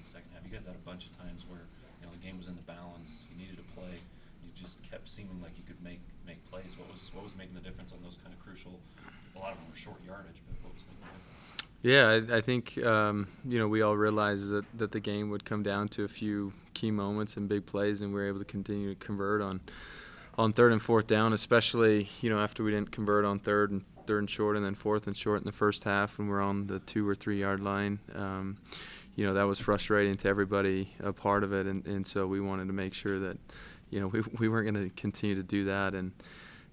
the second half? You guys had a bunch of times where the game was in the balance, you needed to play, you just kept seeming like you could make plays. What was making the difference on those kind of crucial? A lot of them were short yardage, but what was making the difference? Yeah, I think we all realized that the game would come down to a few key moments and big plays, and we were able to continue to convert on third and fourth down, especially after we didn't convert on third and short, and then fourth and short in the first half when we're on the 2 or 3 yard line. That was frustrating to everybody a part of it, and so we wanted to make sure that we weren't going to continue to do that, and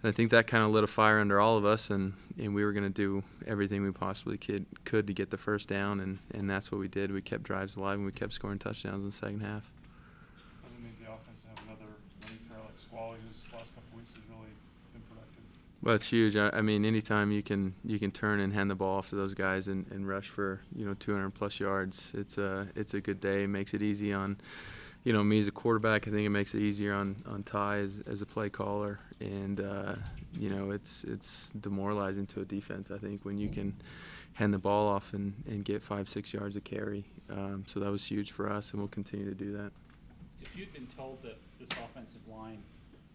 I think that kind of lit a fire under all of us, and we were going to do everything we possibly could to get the first down, and that's what we did. We kept drives alive, and we kept scoring touchdowns in the second half. Does it mean the offense to have another running threat like Squally, who's the last couple of weeks has really been productive? Well, it's huge. I mean, anytime you can turn and hand the ball off to those guys and rush for 200+ yards, it's a good day. It makes it easy on me as a quarterback. I think it makes it easier on Ty as a play caller, and it's demoralizing to a defense, I think, when you can hand the ball off and get 5-6 yards of carry. So that was huge for us, and we'll continue to do that. If you'd been told that this offensive line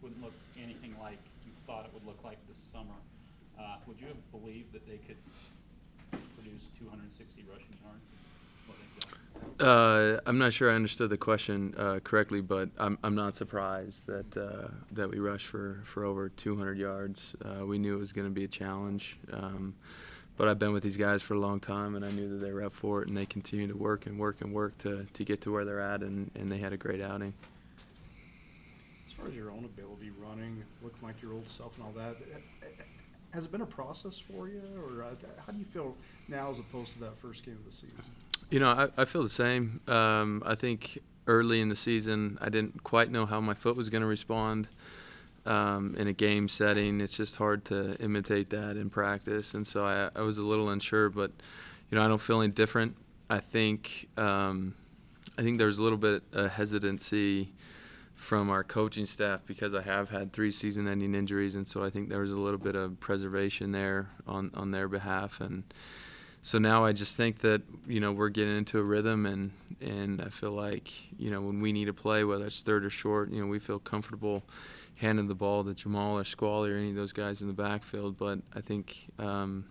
wouldn't look anything like you thought it would look like this summer, would you have believed that they could produce 260 rushing yards? I'm not sure I understood the question correctly, but I'm not surprised that we rushed for over 200 yards. We knew it was going to be a challenge, but I've been with these guys for a long time, and I knew that they were up for it, and they continue to work to get to where they're at, and they had a great outing. As far as your own ability running, looking like your old self and all that, has it been a process for you, or how do you feel now as opposed to that first game of the season? I feel the same. I think early in the season I didn't quite know how my foot was going to respond in a game setting. It's just hard to imitate that in practice, and so I was a little unsure. But I don't feel any different. I think there's a little bit of hesitancy from our coaching staff because I have had 3 season-ending injuries, and so I think there was a little bit of preservation there on their behalf. And so now I just think that we're getting into a rhythm, and I feel like when we need to play, whether it's third or short, we feel comfortable handing the ball to Jamal or Squally or any of those guys in the backfield. But I think the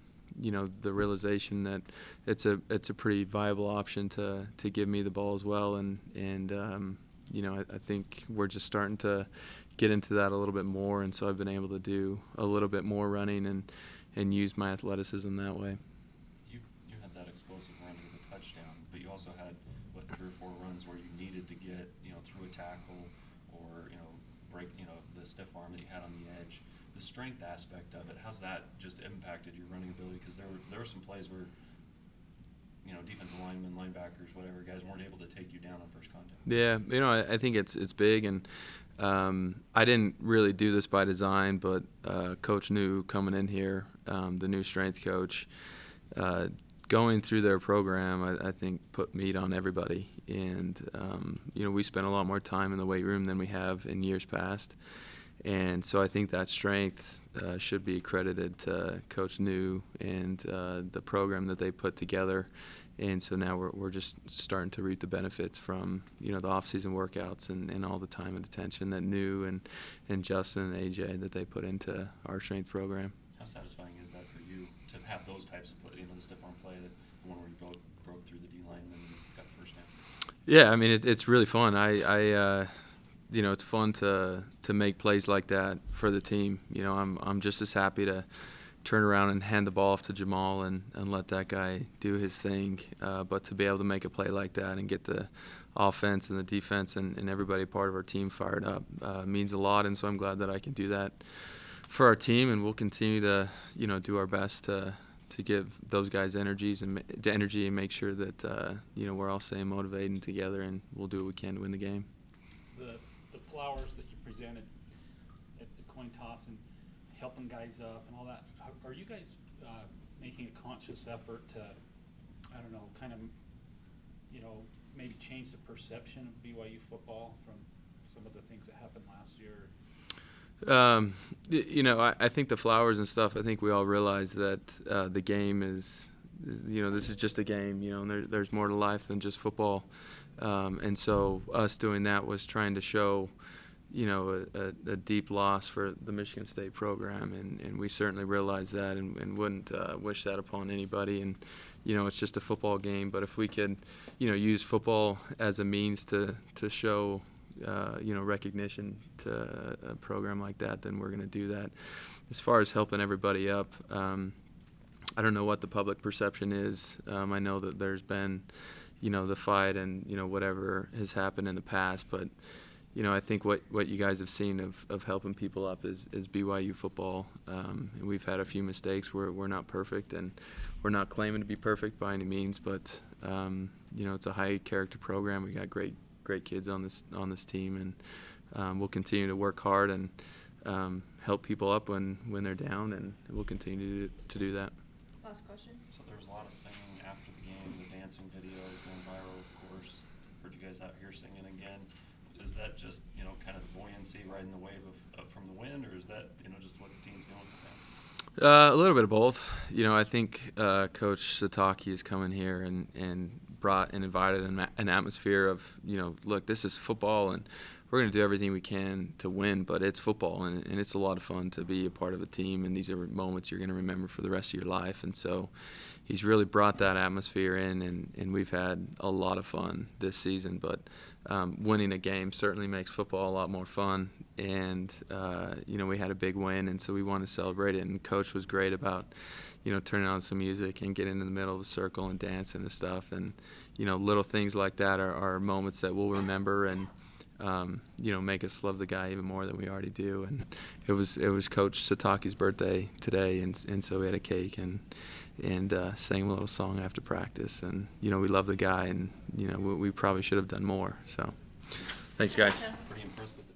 realization that it's a pretty viable option to give me the ball as well, and I think we're just starting to get into that a little bit more, and so I've been able to do a little bit more running and use my athleticism that way. You had that explosive run to the touchdown, but you also had 3 or 4 runs where you needed to get through a tackle or break the stiff arm that you had on the edge. The strength aspect of it, how's that just impacted your running ability? Because there were some plays where defensive linemen, linebackers, whatever, guys weren't able to take you down on first contact. Yeah, I think it's big, and I didn't really do this by design, but Coach New coming in here, the new strength coach, going through their program, I think put meat on everybody, and we spent a lot more time in the weight room than we have in years past, and so I think that strength should be credited to Coach New and the program that they put together. And so now we're just starting to reap the benefits from the off-season workouts and all the time and attention that New and Justin and AJ that they put into our strength program. How satisfying is that for you to have those types of play, the stiff arm play, the one where you broke through the D line and then you got the first down? Yeah, I mean it's really fun. It's fun to make plays like that for the team. I'm just as happy to turn around and hand the ball off to Jamal and let that guy do his thing. But to be able to make a play like that and get the offense and the defense and everybody part of our team fired up means a lot. And so I'm glad that I can do that for our team, and we'll continue to do our best to give those guys energy and make sure that we're all staying motivated and together, and we'll do what we can to win the game. The flowers that you presented at the coin toss and helping guys up and all that, are you guys making a conscious effort to, kind of, maybe change the perception of BYU football from some of the things that happened last year? I think the flowers and stuff, I think we all realize that the game is this is just a game, and there's more to life than just football. And so us doing that was trying to show, a deep loss for the Michigan State program, and we certainly realize that and wouldn't wish that upon anybody. And, it's just a football game, but if we could, use football as a means to show, recognition to a program like that, then we're going to do that. As far as helping everybody up, I don't know what the public perception is. I know that there's been, the fight and, whatever has happened in the past, but, I think what you guys have seen of helping people up is BYU football. And we've had a few mistakes. We're not perfect, and we're not claiming to be perfect by any means, but, it's a high character program. We got great kids on this team, and we'll continue to work hard and help people up when they're down, and we'll continue to do that. Last question. So there was a lot of singing after the game, the dancing videos going viral, of course. Heard you guys out here singing again. Is that just, kind of the buoyancy riding the wave of from the wind, or is that, just what the team's doing with that? A little bit of both. I think Coach Sataki has come in here and brought and invited an atmosphere of, look, this is football, and we're going to do everything we can to win, but it's football, and it's a lot of fun to be a part of a team, and these are moments you're going to remember for the rest of your life. And so he's really brought that atmosphere in, and we've had a lot of fun this season. But winning a game certainly makes football a lot more fun, and, we had a big win, and so we wanted to celebrate it. And Coach was great about, turning on some music and getting in the middle of the circle and dancing and stuff. And, little things like that are moments that we'll remember and, make us love the guy even more than we already do. And it was Coach Sataki's birthday today, and so we had a cake and sang a little song after practice. And, we love the guy, and, we probably should have done more. So thanks, guys. Pretty impressed with